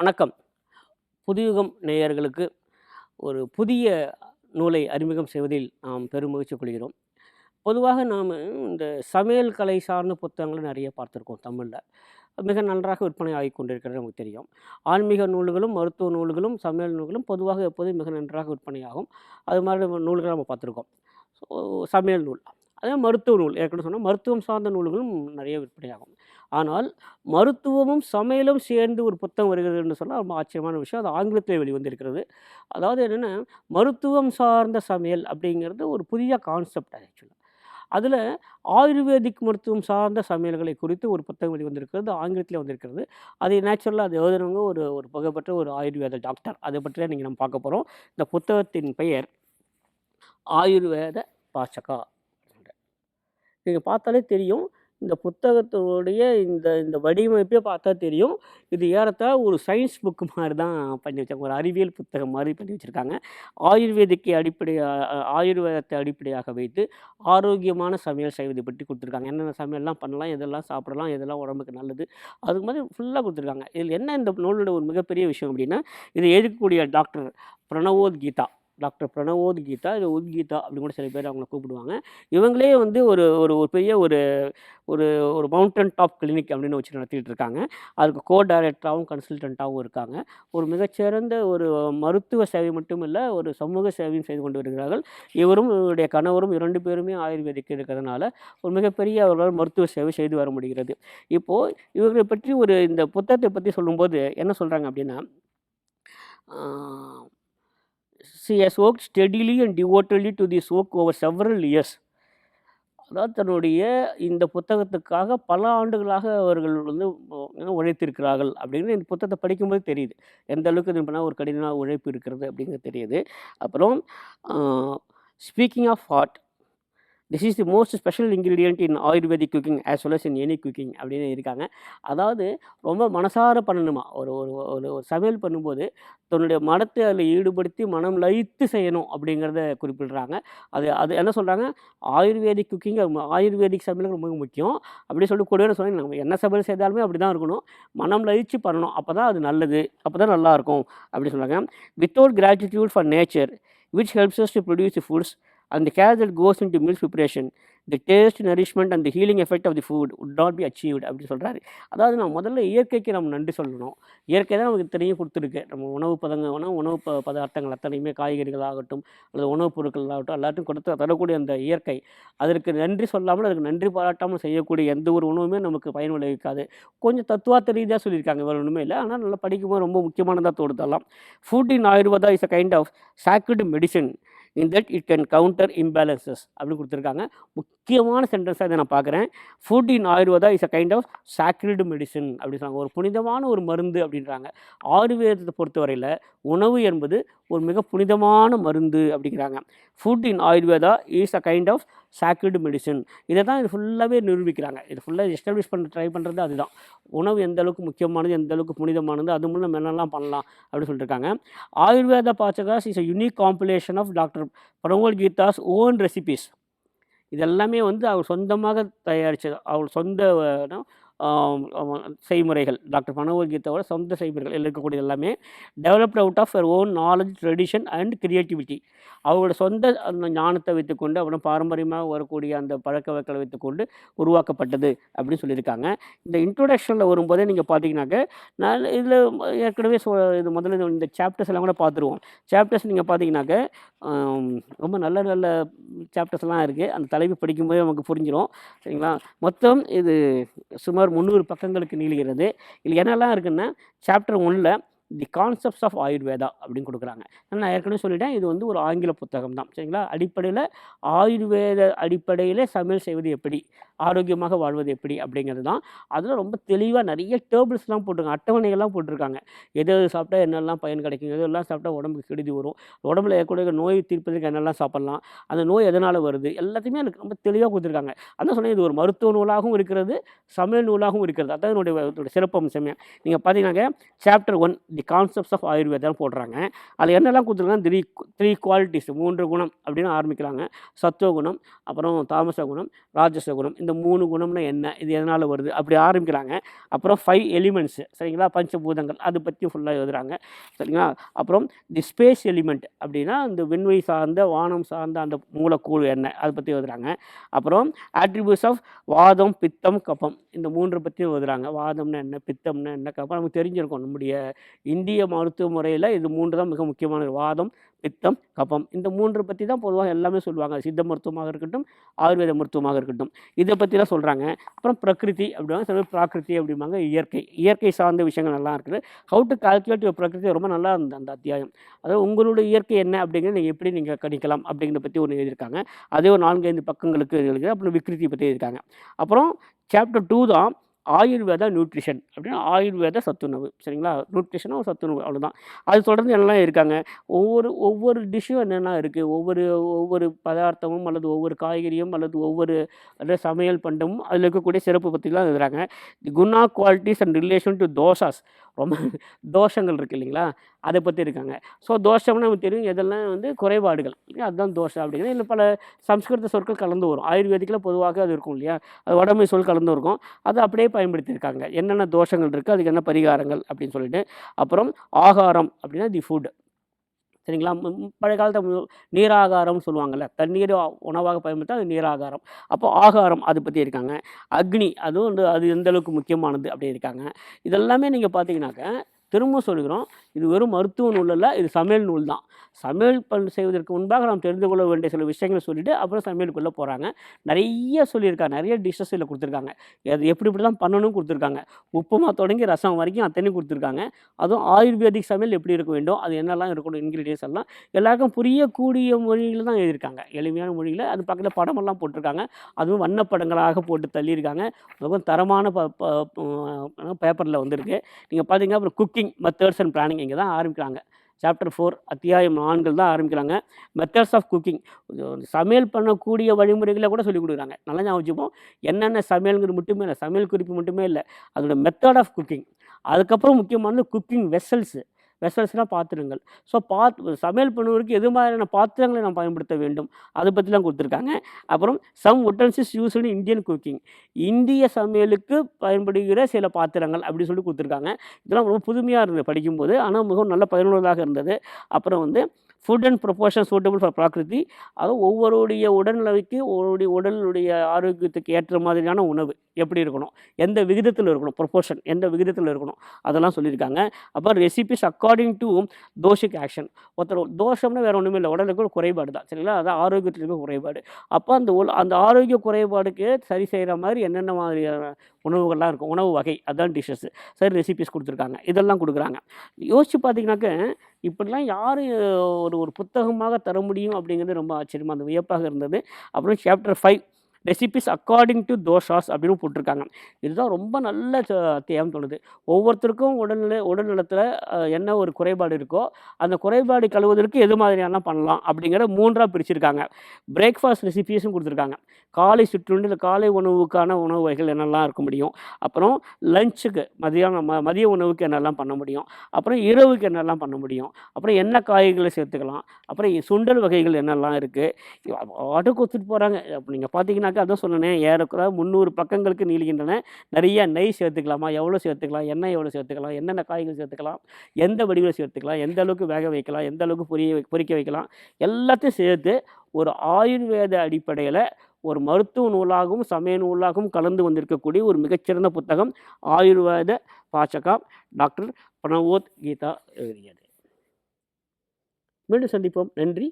வணக்கம். புதுயுகம் நேயர்களுக்கு ஒரு புதிய நூலை அறிமுகம் செய்வதில் நாம் பெருமகிழ்ச்சி கொள்கிறோம். பொதுவாக நாம இந்த சமையல் கலை சார்ந்த புத்தகங்கள நெறைய பார்த்துருக்கோம் தமிழ்ல. மிக நன்றாக விற்பனை ஆகிக் கொண்டிருக்கிறது நமக்கு தெரியும். ஆன்மீக நூல்களும், மருத்துவ நூல்களும், சமையல் நூல்களும் பொதுவாக எப்போதும் மிக நன்றாக விற்பனையாகும். அது மாதிரி நூல்கள நம்ம பார்த்துருக்கோம். ஸோ சமையல் நூல். அதே மருத்துவ நூல் ஏற்கனவே சொன்னோம். மருத்துவம் சார்ந்த நூல்களும் நிறைய விற்பனையாகும். ஆனால் மருத்துவமும், சமையலும் சேர்ந்து ஒரு புத்தகம் வருகிறதுன்னு சொன்னா ரொம்ப ஆச்சரியமான விஷயம். அது ஆங்கிலத்திலே வெளிவந்திருக்கிறது. அதாவது என்னன்னா, மருத்துவம் சார்ந்த சமையல் அப்படிங்கிறது ஒரு புதிய கான்செப்ட் ஆக்சுவலா. அதில ஆயுர்வேதிக் மருத்துவம் சார்ந்த சமையல்களை குறித்து ஒரு புத்தகம் வெளிவந்திருக்கிறது. ஆங்கிலத்திலே வந்திருக்கிறது. அது நேச்சுரலா அது எழுதினவங்க ஒரு ஒரு புகழ்பெற்ற ஒரு ஆயுர்வேத டாக்டர். அத பற்றி தான் இன்னைக்கு நம்ம பார்க்க போறோம். இந்த புத்தகத்தின் பெயர் ஆயுர்வேத பாச்சகா. நீங்க பார்த்தாலே தெரியும். இந்த புத்தகத்தினுடைய இந்த இந்த வடிவமைப்பே பார்த்தா தெரியும். இது ஏறத்தாழ ஒரு சயின்ஸ் புக் மாரி தான் பண்ணி வச்சாங்க. ஒரு அறிவியல் புத்தகம் மாரி பண்ணி வச்சிருக்காங்க. ஆயுர்வேதிக்கை அடிப்படையா ஆயுர்வேதத்தை அடிப்படையாக வைத்து ஆரோக்கியமான சமையல் செய்வதை பற்றி குடுத்துருக்காங்க. என்னென்ன சமையல்லாம் பண்ணலாம், எதெல்லாம் சாப்பிடலாம், எதெல்லாம் உடம்புக்கு நல்லது. அதுக்கு மாதிரி ஃபுல்லா குடுத்துருக்காங்க. இதில என்ன இந்த நூலோட ஒரு மிகப்பெரிய விஷயம் அப்டின்னா, இத எழுதக்கூடிய டாக்டர் பிரணவோத் கீதா. டாக்டர் பிரணவோத் கீதா, இல்ல உத்கீதா அப்படின்னு கூட சில பேர் அவங்கள கூப்பிடுவாங்க. இவங்களே வந்து ஒரு ஒரு ஒரு பெரிய ஒரு ஒரு ஒரு மவுண்டன் டாப் கிளினிக் அப்படின்னு வச்சு நடத்திட்டு இருக்காங்க. அதுக்கு டைரக்டராவும், கன்சல்டன்ட்டாவும் இருக்காங்க. ஒரு மிகச்சிறந்த ஒரு மருத்துவ சேவை மட்டும் இல்ல, ஒரு சமூக சேவையும் செய்து கொண்டு வருகிறார்கள். இவரும், இவருடைய கணவரும் 2 பேருமே ஆயுர்வேதிக் இருக்கிறதுனால, ஒரு மிகப்பெரிய அவர்களால் மருத்துவ சேவை செய்து வர முடிகிறது. இப்போ இவர்கள பற்றி இந்த புத்தகத்த பத்தி சொல்லும்போது என்ன சொல்றாங்க அப்படின்னா, ஆ "She has worked steadily and devotedly to this work over several years." அதாவது தன்னுடைய இந்த புத்தகத்துக்காக பல ஆண்டுகளாக அவர்கள் வந்து உழைத்திருக்கிறார்கள் அப்படிங்கிறது இந்த புத்தகத்த படிக்கும்போது தெரியுது. எந்த அளவுக்கு இது பண்ணா ஒரு கடினமான உழைப்பு இருக்கிறது அப்படிங்கிறது தெரியுது. அப்புறம் ah speaking of heart, this is the most special ingredient in Ayurvedic cooking as well as in any cooking அப்படின்னு இருக்காங்க. அதாவது ரொம்ப மனசார பண்ணணுமா. ஒரு ஒரு ஒரு ஒரு சமையல் பண்ணும்போது தன்னுடைய மனத்தை அதில ஈடுபடுத்தி மனம் லயித்து செய்யணும் அப்படிங்கிறத குறிப்பிடுறாங்க. அது அது என்ன சொல்றாங்க, ஆயுர்வேதிக் குக்கிங் ஆயுர்வேதிக் சமையல் ரொம்ப முக்கியம். அப்படி சொல்லி கூடவே சொன்னாங்க, நம்ம என்ன சமையல் செய்தாலுமே அப்படி தான் இருக்கணும். மனம் லயிச்சு பண்ணணும். அப்பதான் அது நல்லது. அப்பதான் நல்லாயிருக்கும் அப்படின்னு சொல்றாங்க. Without gratitude for nature which helps us to produce the foods and the care that goes into meal preparation, the taste, nourishment and the healing effect of the food would not be achieved அப்படி சொல்றாரு. அதாவது நம்ம முதல்ல இயற்கைக்கு நம்ம நன்றி சொல்லணும். இயற்கை தான் நமக்கு இத்தனையும் குடுத்துருக்கு. நம்ம உணவு பதார்த்தங்கள் அத்தனையுமே காய்கறிகள் ஆகட்டும், அல்லது உணவுப் பொருட்கள் ஆகட்டும், எல்லாத்தையும் கொடுத்து தரக்கூடிய அந்த இயற்கை, அதற்கு நன்றி சொல்லாமல், அதுக்கு நன்றி பாராட்டாமல் செய்யக்கூடிய எந்த ஒரு உணவுமே நமக்கு பயன் விளைவிக்காது. கொஞ்சம் தத்துவார்த்த ரீதியா சொல்லியிருக்காங்க. வேற ஒண்ணுமே இல்ல. ஆனா நல்லா படிக்கும்போது ரொம்ப முக்கியமானதா தோணுது அதெல்லாம். Food in Ayurveda is a kind of sacred medicine in that it can counter imbalances அப்படின்னு குடுத்துருக்காங்க. முக்கியமான சென்டென்ஸா இத நான் பார்க்குறேன். Food in Ayurveda is a kind of sacred medicine அப்படி சொல்றாங்க. ஒரு புனிதமான ஒரு மருந்து அப்படின்றாங்க. ஆயுர்வேதத்தை பொறுத்தவரையில உணவு என்பது ஒரு மிக புனிதமான மருந்து அப்படிங்கிறாங்க. Food in Ayurveda is a kind of sacred medicine. இத தான் இது ஃபுல்லாவே நிரூபிக்கிறாங்க. இது ஃபுல்லா எஸ்டாப்ளிஷ் பண்ண ட்ரை பண்றது அதுதான். உணவு எந்த அளவுக்கு முக்கியமானது, எந்த அளவுக்கு புனிதமானது, அது மூலம் நம்ம என்னெல்லாம் பண்ணலாம் அப்படின்னு சொல்லியிருக்காங்க. Ayurveda Pachakas is a unique compilation of doctor Pranavod கீதாஸ் ஓன் ரெசிபீஸ். இது எல்லாமே வந்து அவர் சொந்தமாக தயாரிச்சது. அவர் சொந்த செய்முறைகள். டாக்டர் பிரணவோத் கீதாவோட சொந்த செய்முறைகள் இதுல இருக்கக்கூடியது எல்லாமே developed out of her own knowledge, tradition and creativity. அவரோட சொந்த அந்த ஞானத்தை வைத்துக்கொண்டு, அப்புறம் பாரம்பரியமாக வரக்கூடிய அந்த பழக்கவழக்கங்களை வைத்துக்கொண்டு உருவாக்கப்பட்டது அப்படின்னு சொல்லியிருக்காங்க. இந்த இன்ட்ரோடக்ஷனில் வரும்போதே நீங்கள் பார்த்தீங்கன்னாக்க, நான் இதில் ஏற்கனவே இது முதல்ல இந்த சாப்டர்ஸ் எல்லாம் கூட பார்த்துருவோம். சாப்டர்ஸ் நீங்கள் பார்த்தீங்கன்னாக்க ரொம்ப நல்ல நல்ல சாப்டர்ஸ்லாம் இருக்குது. அந்த தலைப்பு படிக்கும்போதே நமக்கு புரிஞ்சிடும். சரிங்களா? மொத்தம் இது சுமார் 300 பக்கங்களுக்கு நீளுகிறது. இதில் என்னெல்லாம் இருக்குன்னா, சாப்டர் 1ல தி கான்செப்ட்ஸ் ஆஃப் ஆயுர்வேதா அப்படின்னு குடுக்குறாங்க. நான் ஏற்கனவே சொல்லிட்டேன், இது வந்து ஒரு ஆங்கில புத்தகம் தான். சரிங்களா? அடிப்படையில ஆயுர்வேத அடிப்படையில சமையல் செய்வது எப்படி? ஆரோக்கியமாக வாழ்வது எப்படி? அப்படிங்கிறது தான். அதில ரொம்ப தெளிவா நிறைய டேபிள்ஸ்லாம் போட்டிருக்காங்க. அட்டவணைகள்லாம் போட்டிருக்காங்க. எது எது சாப்பிட்டா என்னெல்லாம் பயன் கிடைக்கும்? எதெல்லாம் சாப்பிட்டா உடம்புக்கு கெடுதி வரும்? உடம்புல ஏற்படக்கூடிய நோய் தீர்ப்பதற்கு என்னெல்லாம் சாப்பிடலாம்? அந்த நோய் எதனால வருது? எல்லாத்தையுமே எனக்கு ரொம்ப தெளிவா குடுத்துருக்காங்க. அதான் சொன்னேன், இது ஒரு மருத்துவ நூலாகவும் இருக்கிறது, சமையல் நூலாகவும் இருக்கிறது. அதான் இதனுடைய சிறப்பம்சமே. நீங்க பார்த்தீங்கன்னாக்க, சாப்டர் 1 தி கான்செப்ட்ஸ் ஆஃப் ஆயுர்வேதான்னு போடுறாங்க. அதில் என்னெல்லாம் கொடுத்துருக்காங்க, த்ரீ குவாலிட்டிஸ் 3 குணம் அப்படின்னு ஆரம்பிக்கிறாங்க. சத்துவ குணம், அப்புறம் தாமச குணம், ராஜச குணம். இந்த 3 குணம்னா என்ன, இது எதனால் வருது அப்படி ஆரம்பிக்கிறாங்க. அப்புறம் 5 எலிமெண்ட்ஸ் சரிங்களா, பஞ்சபூதங்கள் அது பற்றி ஃபுல்லாக எழுதுறாங்க சரிங்களா. அப்புறம் தி ஸ்பேஸ் எலிமெண்ட் அப்படின்னா இந்த விண்வெளி சார்ந்த வானம் சார்ந்த அந்த மூலக்கூறு என்ன அதை பற்றி எழுதுறாங்க. அப்புறம் ஆட்ரிபியூட்ஸ் ஆஃப் வாதம், பித்தம், கபம் இந்த 3 பற்றி எழுதுறாங்க. வாதம்னா என்ன, பித்தம்னா என்ன, கபம் நமக்கு தெரிஞ்சிருக்கும். நம்முடைய இந்திய மருத்துவ முறையில் இது 3 தான் மிக முக்கியமானது. வாதம், பித்தம், கபம் இந்த 3 பற்றி தான் பொதுவாக எல்லாமே சொல்லுவாங்க. சித்த மருத்துவமாக இருக்கட்டும், ஆயுர்வேத மருத்துவமாக இருக்கட்டும், இதை பற்றி தான் சொல்கிறாங்க. அப்புறம் பிரகிருதி அப்படிவாங்க, சில பேர் பிராகிருதி அப்படிம்பாங்க. இயற்கை சார்ந்த விஷயங்கள் நல்லா இருக்குது. ஹவு டு கால்குலேட் யுவர் பிரகிருதி ரொம்ப நல்லா இருந்தது அந்த அத்தியாயம். அதாவது உங்களுடைய இயற்கை என்ன அப்படிங்கிறது நீங்கள் எப்படி நீங்கள் கணிக்கலாம் அப்படிங்கிறத பற்றி ஒன்று எழுதியிருக்காங்க. அதே ஒரு 4-5 பக்கங்களுக்கு எழுதியிருக்காங்க. அப்புறம் விக்ருதி பற்றி எழுதியிருக்காங்க. அப்புறம் சாப்டர் 2 தான் ஆயுர்வேதா நியூட்ரிஷன் அப்படின்னா ஆயுர்வேத சத்துணவு சரிங்களா. நியூட்ரிஷனும் ஒரு சத்துணவு அவ்வளோதான். அது தொடர்ந்து எல்லாம் இருக்காங்க. ஒவ்வொரு டிஷ்ஷும் என்னென்ன இருக்குது, ஒவ்வொரு பதார்த்தமும் அல்லது ஒவ்வொரு காய்கறியும் அல்லது ஒவ்வொரு சமையல் பண்டமும் அதில் இருக்கக்கூடிய சிறப்பு பற்றிலாம் எழுதுறாங்க. The guna qualities and relation to doshas ரொம்ப தோஷங்கள் இருக்குது இல்லைங்களா, அதை பற்றி இருக்காங்க. ஸோ தோஷம்னு நமக்கு தெரியும் எதெல்லாம் வந்து குறைபாடுகள் இல்லையா, அதுதான் தோஷம் அப்படிங்கிறது. இல்லை பல சம்ஸ்கிருத சொற்கள் கலந்து வரும். ஆயுர்வேதிக்கில் பொதுவாக அது இருக்கும் இல்லையா, அது வடமொழி சொல் கலந்து இருக்கும். அதை அப்படியே பயன்படுத்தியிருக்காங்க. என்னென்ன தோஷங்கள் இருக்குது, அதுக்கு என்ன பரிகாரங்கள் அப்படின்னு சொல்லிட்டு. அப்புறம் ஆகாரம் அப்படின்னா தி ஃபுட் சரிங்களா. பழைய காலத்தில் நீராகாரம்னு சொல்லுவாங்கள்ல, தண்ணீர் உணவாக பயன்படுத்தா அது நீராகாரம். அப்போ ஆகாரம் அதை பற்றி இருக்காங்க. அக்னி அதுவும் வந்து அது எந்த அளவுக்கு முக்கியமானது அப்படி இருக்காங்க. இதெல்லாமே நீங்கள் பார்த்தீங்கன்னாக்க திரும்ப சொல்கிறோம், இது வெறும் மருத்துவ நூல் அல்ல, இது சமையல் நூல் தான். சமையல் செய்வதற்கு முன்பாக நாம் தெரிந்து கொள்ள வேண்டிய சில விஷயங்களை சொல்லிவிட்டு அப்புறம் சமையலுக்குள்ளே போகிறாங்க. நிறைய சொல்லியிருக்காங்க, நிறைய டிஷ்ஷஸ் இதில் கொடுத்துருக்காங்க. அது எப்படி தான் பண்ணணும் கொடுத்துருக்காங்க. உப்புமா தொடங்கி ரசம் வரைக்கும் அத்தனையும் கொடுத்துருக்காங்க. அதுவும் ஆயுர்வேதிக் சமையல் எப்படி இருக்க வேண்டும், அது என்னெல்லாம் இருக்கணும், இன்க்ரீடியன்ஸ் எல்லாம் எல்லாருக்கும் புரியக்கூடிய மொழியில் தான் எழுதியிருக்காங்க. எளிமையான மொழியில். அது பக்கத்தில் படமெல்லாம் போட்டிருக்காங்க. அதுவும் வண்ணப்படங்களாக போட்டு தள்ளியிருக்காங்க. ரொம்ப தரமான பேப்பரில் வந்திருக்கு. நீங்கள் பார்த்தீங்கன்னா அப்புறம் குக்கிங் மெத்தட்ஸ் அண்ட் பிளானிங் இங்கே தான் ஆரம்பிக்கிறாங்க. சாப்டர் 4 அத்தியாயம் 4 தான் ஆரம்பிக்கிறாங்க. மெத்தட்ஸ் ஆஃப் குக்கிங் சமையல் பண்ணக்கூடிய வழிமுறைகளை கூட சொல்லிக் கொடுக்குறாங்க. நல்லா ஞாபகம் வச்சுப்போம். என்னென்ன சமையல்ங்கிறது மட்டுமே இல்லை, சமையல் குறிப்பு மட்டுமே இல்லை, அதோட மெத்தட் ஆஃப் குக்கிங். அதுக்கப்புறம் முக்கியமானது குக்கிங் வெசல்ஸ்னால் பாத்திரங்கள். ஸோ சமையல் பண்ணுவதற்கு எது மாதிரியான பாத்திரங்களை நாம் பயன்படுத்த வேண்டும் அதை பற்றிலாம் கொடுத்துருக்காங்க. அப்புறம் some utensils used in Indian cooking இந்திய சமையலுக்கு பயன்படுகிற சில பாத்திரங்கள் அப்படி சொல்லி கொடுத்துருக்காங்க. இதெல்லாம் ரொம்ப புதுமையாக இருந்தது படிக்கும்போது, ஆனால் மிகவும் நல்ல பயனுள்ளதாக இருந்தது. அப்புறம் வந்து food and proportion suitable for prakriti, அதுவும் ஒவ்வொருடைய உடல்நிலைக்கு உடலுடைய ஆரோக்கியத்துக்கு ஏற்ற மாதிரியான உணவு எப்படி இருக்கணும், எந்த விகிதத்தில் இருக்கணும், ப்ரொபோர்ஷன் எந்த விகிதத்தில் இருக்கணும் அதெல்லாம் சொல்லியிருக்காங்க. அப்புறம் ரெசிபிஸ் அக்கார்டிங் டு தோஷிக் ஆக்ஷன். ஒருத்தர் தோஷம்னா வேறு ஒன்றுமே இல்லை, உடலுக்கு ஒரு குறைபாடு தான் சரிங்களா, அதான் ஆரோக்கியத்தில் இருக்க குறைபாடு. அப்போ அந்த ஆரோக்கிய குறைபாடுக்கு சரி செய்கிற மாதிரி என்னென்ன மாதிரியான உணவுகள்லாம் இருக்கும், உணவு வகை அதான் டிஷ்ஷஸ் சரி ரெசிபிஸ் கொடுத்துருக்காங்க. இதெல்லாம் கொடுக்குறாங்க. யோசித்து பார்த்தீங்கன்னாக்க இப்படிலாம் யார் ஒரு புத்தகமாக தர முடியும் அப்படிங்கிறது ரொம்ப ஆச்சரியமாக அந்த வியப்பாக இருந்தது. அப்புறம் சாப்டர் 5 ரெசிபிஸ் அக்கார்டிங் டு தோஷாஸ் அப்படின்னு போட்டிருக்காங்க. இதுதான் ரொம்ப நல்ல அத்தியாயம் தோணுது. ஒவ்வொருத்தருக்கும் உடல் நலத்தில் என்ன ஒரு குறைபாடு இருக்கோ அந்த குறைபாடு கழுவுவதற்கு எது மாதிரியான பண்ணலாம் அப்படிங்கிற 3ஆக பிரிச்சிருக்காங்க. பிரேக்ஃபாஸ்ட் ரெசிபிஸும் கொடுத்துருக்காங்க. காலை சிற்றுண்டி இல்லை காலை உணவுக்கான உணவு வகைகள் என்னெல்லாம் இருக்க முடியும், அப்புறம் லஞ்சுக்கு மதிய உணவுக்கு என்னெல்லாம் பண்ண முடியும், அப்புறம் இரவுக்கு என்னெல்லாம் பண்ண முடியும், அப்புறம் என்ன காய்களை சேர்த்துக்கலாம், அப்புறம் சுண்டல் வகைகள் என்னெல்லாம் இருக்குது ஆட்டோ கொடுத்துட்டு போகிறாங்க. அப்போ நீங்கள் பார்த்தீங்கன்னா அதான் சொன்னேன், ஏறக்குறைய 300 பக்கங்களுக்கு நீளுகின்றன. நிறைய நெய் சேர்த்துக்கலாமா, எவ்வளோ சேர்த்துக்கலாம், எண்ணெய் எவ்வளோ சேர்த்துக்கலாம், என்னென்ன காய்கள் சேர்த்துக்கலாம், எந்த வடிவில் சேர்த்துக்கலாம், எந்த அளவுக்கு வேக வைக்கலாம், எந்த அளவுக்கு பொரிக்க வைக்கலாம், எல்லாத்தையும் சேர்த்து ஒரு ஆயுர்வேத அடிப்படையில் ஒரு மருத்துவ நூலாகவும் சமய நூலாகவும் கலந்து வந்திருக்கக்கூடிய ஒரு மிகச்சிறந்த புத்தகம் ஆயுர்வேத பாச்சகா டாக்டர் பிரணவோத் கீதா எழுதியது. மீண்டும் சந்திப்போம். நன்றி.